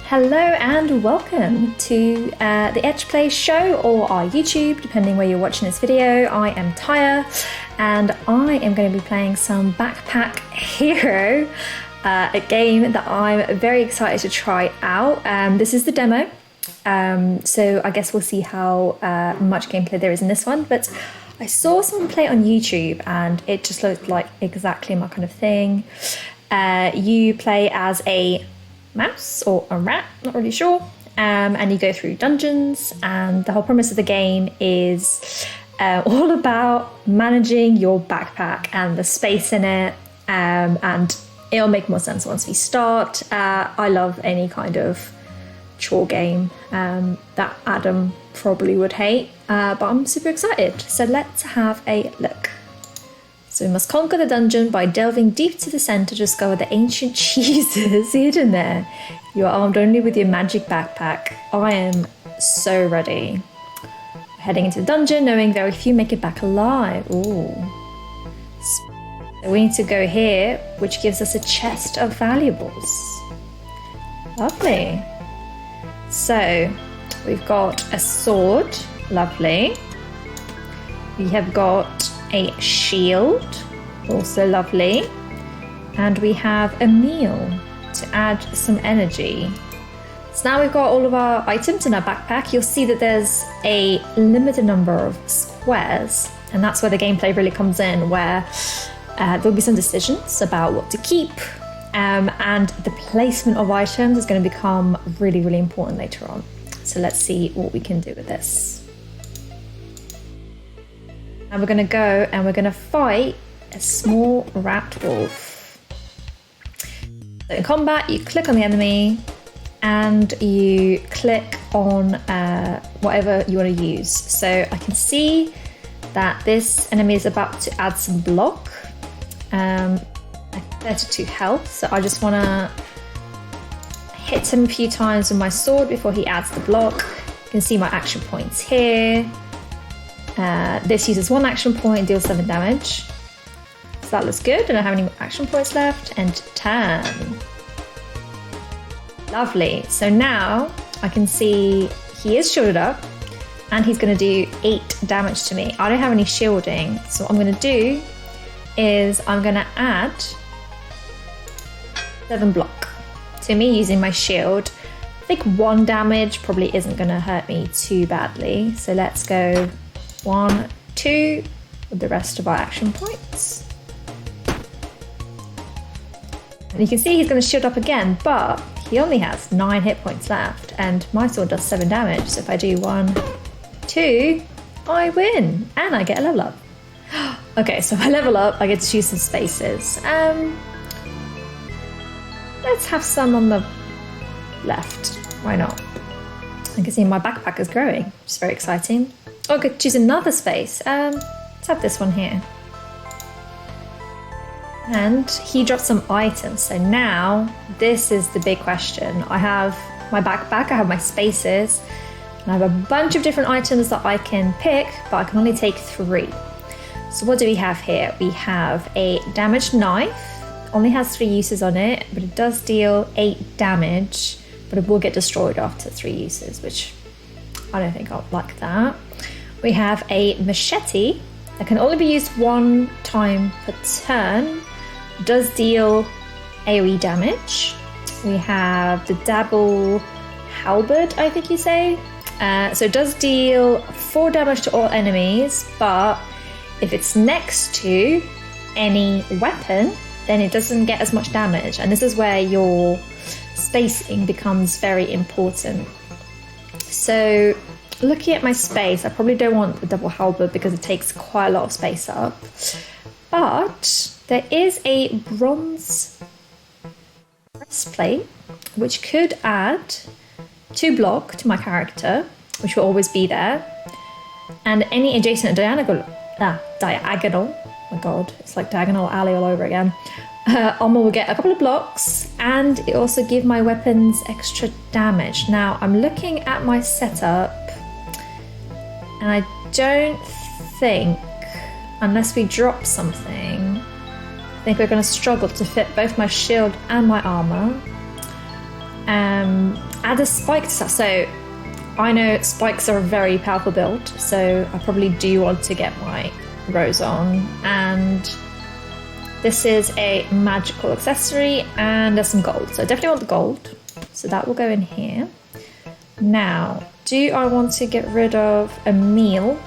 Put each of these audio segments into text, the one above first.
Hello and welcome to the Etch Play show or our YouTube, depending where you're watching this video. I am Tyre and I am going to be playing some Backpack Hero, a game that I'm very excited to try out. This is the demo, so I guess we'll see how much gameplay there is in this one, but I saw someone play it on YouTube and it just looked like exactly my kind of thing. You play as a mouse or a rat, not really sure, and you go through dungeons, and the whole premise of the game is all about managing your backpack and the space in it, and it'll make more sense once we start. I love any kind of chore game that Adam probably would hate, but I'm super excited, so let's have a look. So we must conquer the dungeon by delving deep to the center to discover the ancient cheeses hidden there. You are armed only with your magic backpack. I am so ready. Heading into the dungeon, knowing very few make it back alive. Ooh. So we need to go here, which gives us a chest of valuables. Lovely. So we've got a sword. Lovely. We have got a shield, also lovely, and we have a meal to add some energy. So now we've got all of our items in our backpack. You'll see that there's a limited number of squares, and that's where the gameplay really comes in, where there'll be some decisions about what to keep, and the placement of items is going to become really, really important later on. So let's see what we can do with this. Now we're going to go and we're going to fight a small rat wolf. So in combat, you click on the enemy and you click on whatever you want to use. So I can see that this enemy is about to add some block. 32 health, so I just want to hit him a few times with my sword before he adds the block. You can see my action points here. This uses 1 action point, deals 7 damage. So that looks good. I don't have any more action points left. And turn. Lovely. So now I can see he is shielded up and he's going to do 8 damage to me. I don't have any shielding. So what I'm going to do is I'm going to add 7 block to me using my shield. I think 1 damage probably isn't going to hurt me too badly. So let's go 1, 2 with the rest of our action points. And you can see he's going to shield up again, but he only has 9 hit points left and my sword does 7 damage. So if I do 1, 2, I win and I get a level up. Okay, so if I level up, I get to choose some spaces. Let's have some on the left. Why not? I can see my backpack is growing, which is very exciting. Oh, I could choose another space. Let's have this one here. And he dropped some items. So now this is the big question. I have my backpack, I have my spaces, and I have a bunch of different items that I can pick, but I can only take 3. So what do we have here? We have a damaged knife. Only has 3 uses on it, but it does deal 8 damage, but it will get destroyed after 3 uses, which I don't think I'll like that. We have a machete that can only be used 1 time per turn. It does deal AoE damage. We have the double halberd, I think you say. So it does deal 4 damage to all enemies, but if it's next to any weapon, then it doesn't get as much damage. And this is where your spacing becomes very important. So looking at my space, I probably don't want the double halberd because it takes quite a lot of space up. But there is a bronze breastplate, which could add 2 block to my character, which will always be there. And any adjacent diagonal, oh my god, it's like Diagonal Alley all over again. Armor will get a couple of blocks, and it also give my weapons extra damage. Now I'm looking at my setup, and I don't think, unless we drop something, I think we're going to struggle to fit both my shield and my armor. add a spike to stuff. So I know spikes are a very powerful build, so I probably do want to get my rose on. And this is a magical accessory, and there's some gold. So I definitely want the gold. So that will go in here. Now, do I want to get rid of a meal?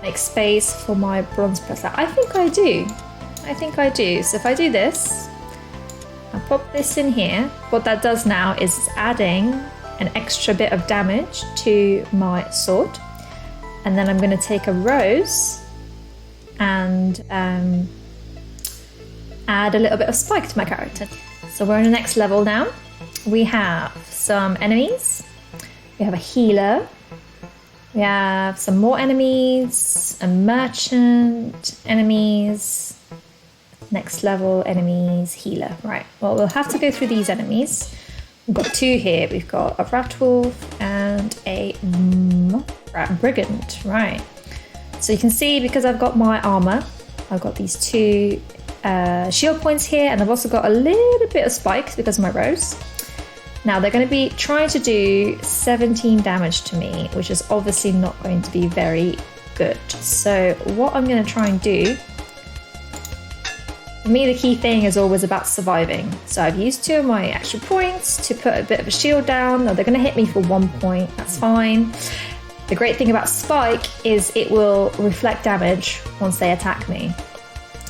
Make space for my bronze presser. I think I do. I think I do. So if I do this, I'll pop this in here. What that does now is it's adding an extra bit of damage to my sword. And then I'm going to take a rose and add a little bit of spike to my character. So we're on the next level now. We have some enemies. We have a healer. We have some more enemies, a merchant, enemies, next level enemies, healer. Right, well, we'll have to go through these enemies. We've got two here. We've got a rat wolf and a rat brigand. Right, so you can see because I've got my armor, I've got these two shield points here, and I've also got a little bit of spikes because of my rose. Now they're going to be trying to do 17 damage to me, which is obviously not going to be very good. So what I'm going to try and do, for me the key thing is always about surviving. So I've used 2 of my extra points to put a bit of a shield down. Now they're going to hit me for 1 point, that's fine. The great thing about spike is it will reflect damage once they attack me.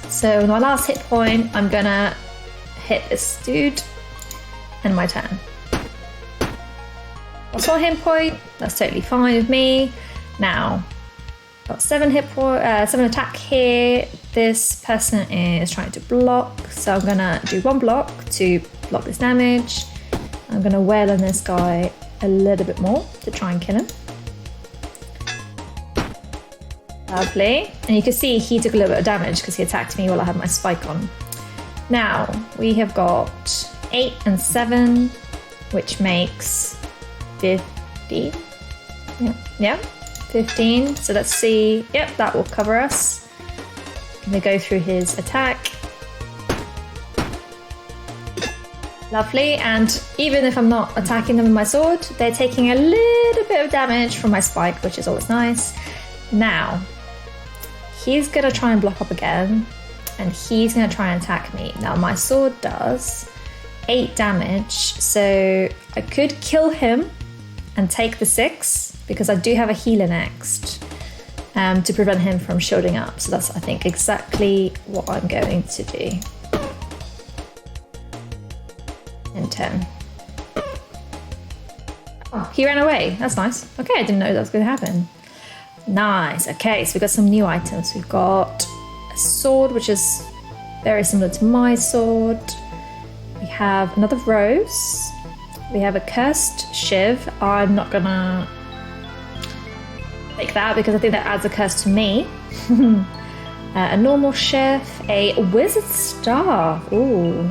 So in my last hit point, I'm going to hit this dude and my turn. That's 1 hit point, that's totally fine with me. Now, got 7 attack here. This person is trying to block, so I'm gonna do 1 block to block this damage. I'm gonna wail on this guy a little bit more to try and kill him. Lovely. And you can see he took a little bit of damage because he attacked me while I had my spike on. Now, we have got 8 and 7, which makes 15. Yeah, 15. So let's see. Yep, that will cover us. Gonna go through his attack. Lovely. And even if I'm not attacking them with my sword, they're taking a little bit of damage from my spike, which is always nice. Now, he's gonna try and block up again, and he's gonna try and attack me. Now, my sword does 8 damage, so I could kill him and take the 6 because I do have a healer next to prevent him from shielding up. So that's, I think, exactly what I'm going to do. And 10. Oh, he ran away. That's nice. Okay, I didn't know that was going to happen. Nice. Okay, so we've got some new items. We've got a sword, which is very similar to my sword. We have another rose. We have a cursed shiv. I'm not gonna take that because I think that adds a curse to me. A normal shiv, a wizard staff. Ooh.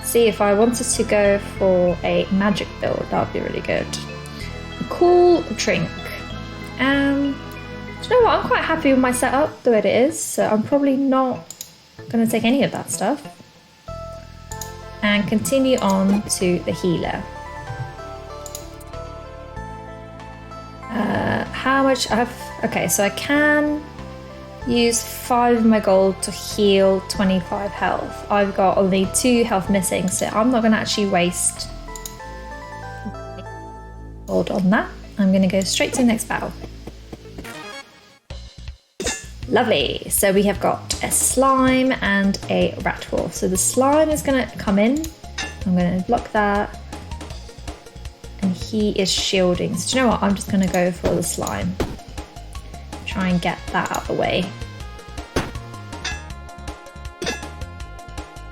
See, if I wanted to go for a magic build, that would be really good. A cool drink. Do you know what? I'm quite happy with my setup the way it is, so I'm probably not gonna take any of that stuff. And continue on to the healer. How much I have? Okay, so I can use 5 of my gold to heal 25 health. I've got only 2 health missing, so I'm not going to actually waste gold on that. I'm going to go straight to the next battle. Lovely. So we have got a slime and a rat wolf. So the slime is going to come in. I'm going to block that. And he is shielding. So do you know what? I'm just going to go for the slime. Try and get that out of the way.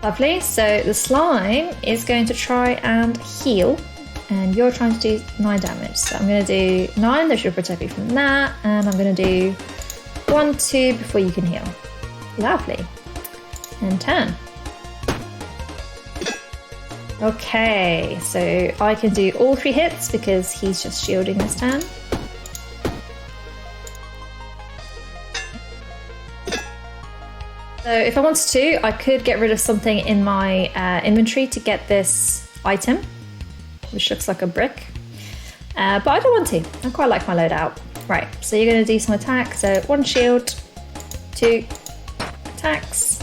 Lovely. So the slime is going to try and heal. And you're trying to do 9 damage. So I'm going to do 9. That should protect me from that. And I'm going to do 1, 2 before you can heal. Lovely. And 10. Okay, so I can do all 3 hits because he's just shielding this turn. So if I wanted to, I could get rid of something in my inventory to get this item. which looks like a brick. But I don't want to. I quite like my loadout. Right, so you're going to do some attacks. So 1 shield, 2 attacks.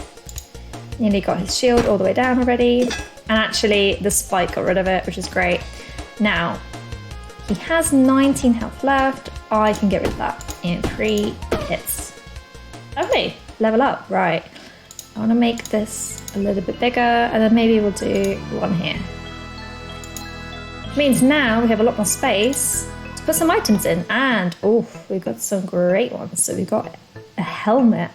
Nearly got his shield all the way down already. And actually the spike got rid of it, which is great. Now, he has 19 health left. I can get rid of that in 3 hits. Lovely, level up, right. I want to make this a little bit bigger, and then maybe we'll do 1 here. Which means now we have a lot more space to put some items in, and oh, we've got some great ones. So we've got a helmet.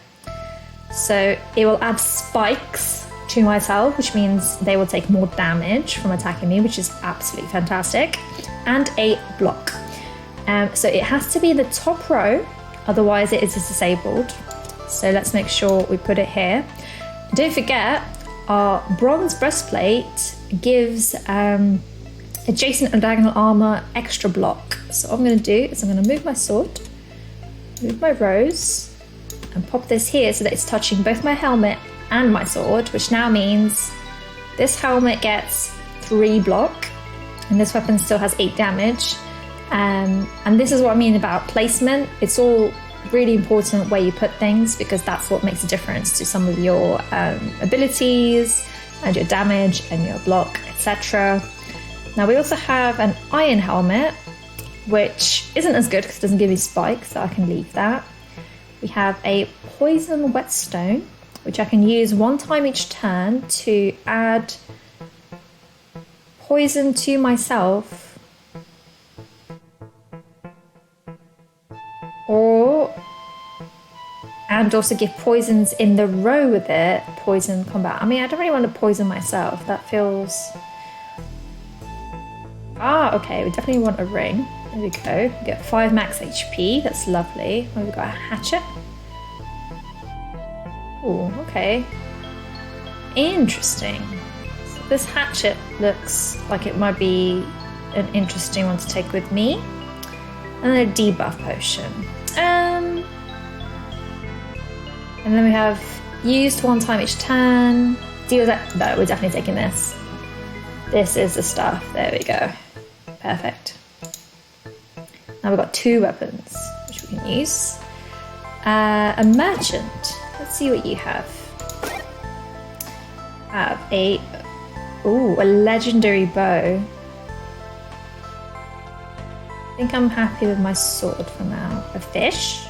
So it will add spikes to myself, which means they will take more damage from attacking me, which is absolutely fantastic. And a block. So it has to be the top row, otherwise it is disabled. So let's make sure we put it here. Don't forget, our bronze breastplate gives adjacent and diagonal armor extra block. So what I'm going to do is I'm going to move my sword, move my rose, and pop this here so that it's touching both my helmet and my sword, which now means this helmet gets 3 block, and this weapon still has 8 damage. And this is what I mean about placement. It's all really important where you put things, because that's what makes a difference to some of your abilities and your damage and your block, etc. Now we also have an iron helmet, which isn't as good because it doesn't give you spikes, so I can leave that. We have a poison whetstone, which I can use 1 time each turn to add poison to myself, and also give poisons in the row with it, poison combat. I mean, I don't really want to poison myself. That feels... okay, we definitely want a ring. There we go. We get 5 max HP. That's lovely. Oh, we've got a hatchet. Oh, okay. Interesting. So this hatchet looks like it might be an interesting one to take with me. And then a debuff potion. And then we have used 1 time each turn. Deal that. No, we're definitely taking this. This is the stuff. There we go. Perfect. Now we've got 2 weapons, which we can use. A merchant. Let's see what you have. Have a legendary bow. I think I'm happy with my sword for now. A fish.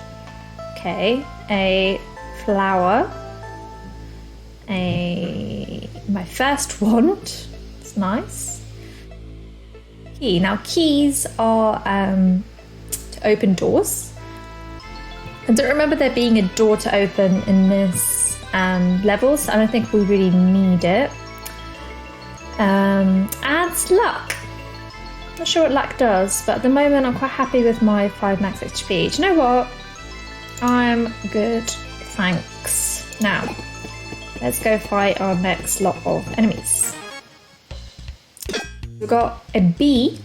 Okay. A flower. My first wand. It's nice. Key. Now keys are to open doors. I don't remember there being a door to open in this level, so I don't think we really need it. Adds luck. Not sure what luck does, but at the moment I'm quite happy with my 5 max HP. Do you know what? I'm good, thanks. Now, let's go fight our next lot of enemies. We've got a bee.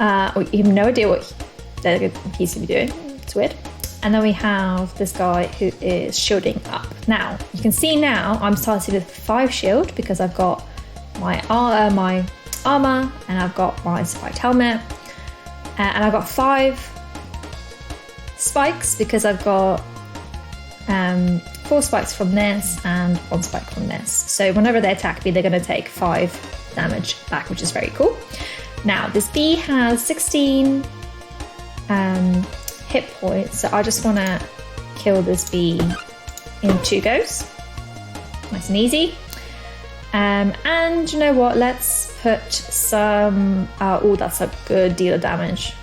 You have no idea what he's going to be doing. It's weird. And then we have this guy who is shielding up. Now, you can see now I'm starting with 5 shield because I've got my armor and I've got my spiked helmet. And I've got 5 spikes because I've got 4 spikes from this and 1 spike from this. So whenever they attack me, they're going to take 5 damage back, which is very cool. Now, this bee has 16 hit points, so I just want to kill this bee in 2 goes. Nice and easy. And you know what? Let's put some... that's a good deal of damage.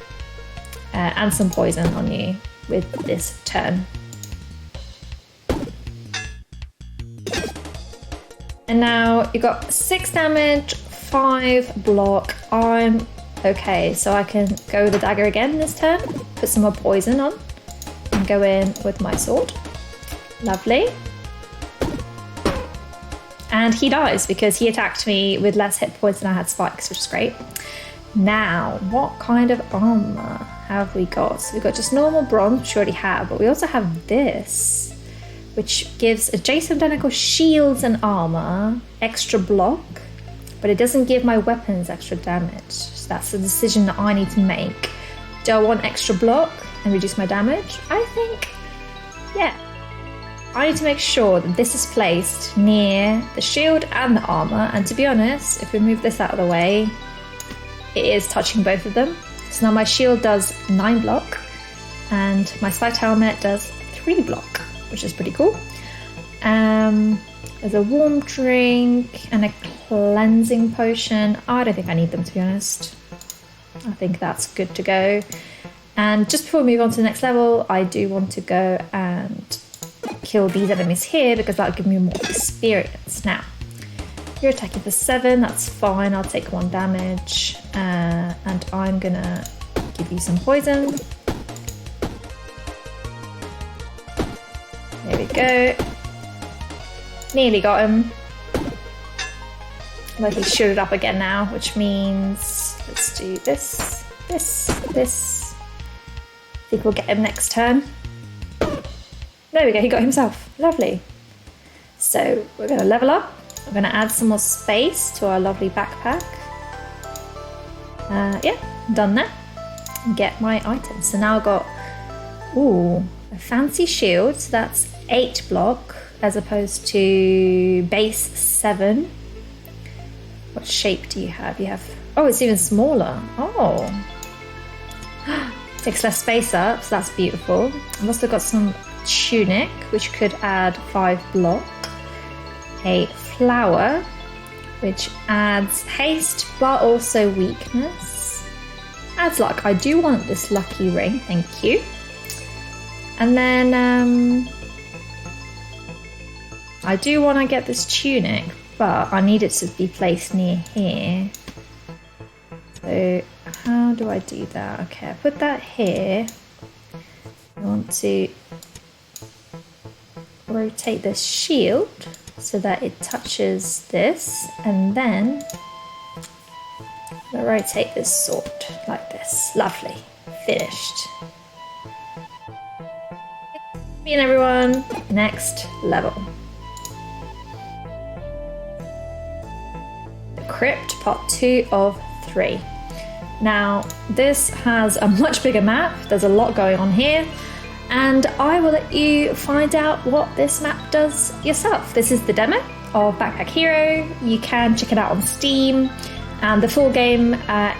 And some poison on you with this turn. And now you've got 6 damage, 5 block. I'm okay, so I can go with the dagger again this turn, put some more poison on, and go in with my sword. Lovely. And he dies because he attacked me with less hit points than I had spikes, which is great. Now, what kind of armor have we got? So we've got just normal bronze, which we already have, but we also have this, which gives adjacent identical shields and armor, extra block, but it doesn't give my weapons extra damage. So that's the decision that I need to make. Do I want extra block and reduce my damage? I think, yeah. I need to make sure that this is placed near the shield and the armor. And to be honest, if we move this out of the way, it is touching both of them. So now my shield does 9 block and my spiked helmet does 3 block, which is pretty cool. There's a warm drink and a cleansing potion. I don't think I need them, to be honest. I think that's good to go. And just before we move on to the next level, I do want to go and kill these enemies here because that'll give me more experience. Now, you're attacking for 7, that's fine. I'll take 1 damage and I'm gonna give you some poison. There we go. Nearly got him. Like he's shielded up again now, which means let's do this. I think we'll get him next turn. There we go, he got himself. Lovely. So we're going to level up. We're going to add some more space to our lovely backpack. Yeah, done that. Get my items. So now I've got, ooh, a fancy shield. So that's 8 block as opposed to base 7. What shape do you have? You have, oh, it's even smaller. Oh. Takes less space up, so that's beautiful. I've also got some tunic, which could add 5 block. A flower, which adds haste, but also weakness. Adds luck. I do want this lucky ring, thank you. And then I do want to get this tunic, but I need it to be placed near here. So how do I do that? Okay, I put that here. I want to rotate this shield so that it touches this, and then I'll rotate this sword like this. Lovely. Finished. Me and everyone, next level. The Crypt, part 2 of 3. Now, this has a much bigger map. There's a lot going on here, and I will let you find out what this map does yourself. This is the demo of Backpack Hero. You can check it out on Steam, and the full game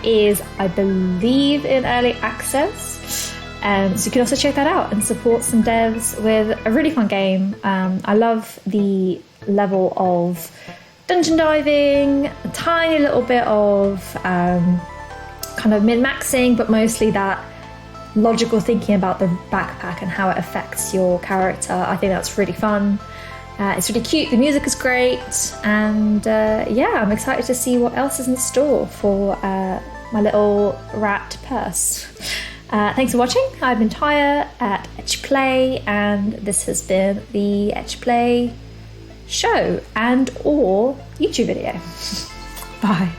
is, I believe, in early access. So you can also check that out and support some devs with a really fun game. I love the level of dungeon diving, a tiny little bit of kind of min-maxing, but mostly that logical thinking about the backpack and how it affects your character. I think that's really fun. It's really cute, the music is great, and yeah, I'm excited to see what else is in store for my little rat purse. Thanks for watching. I've been Tyre at Etch Play, and this has been the Etch Play show and or YouTube video. Bye.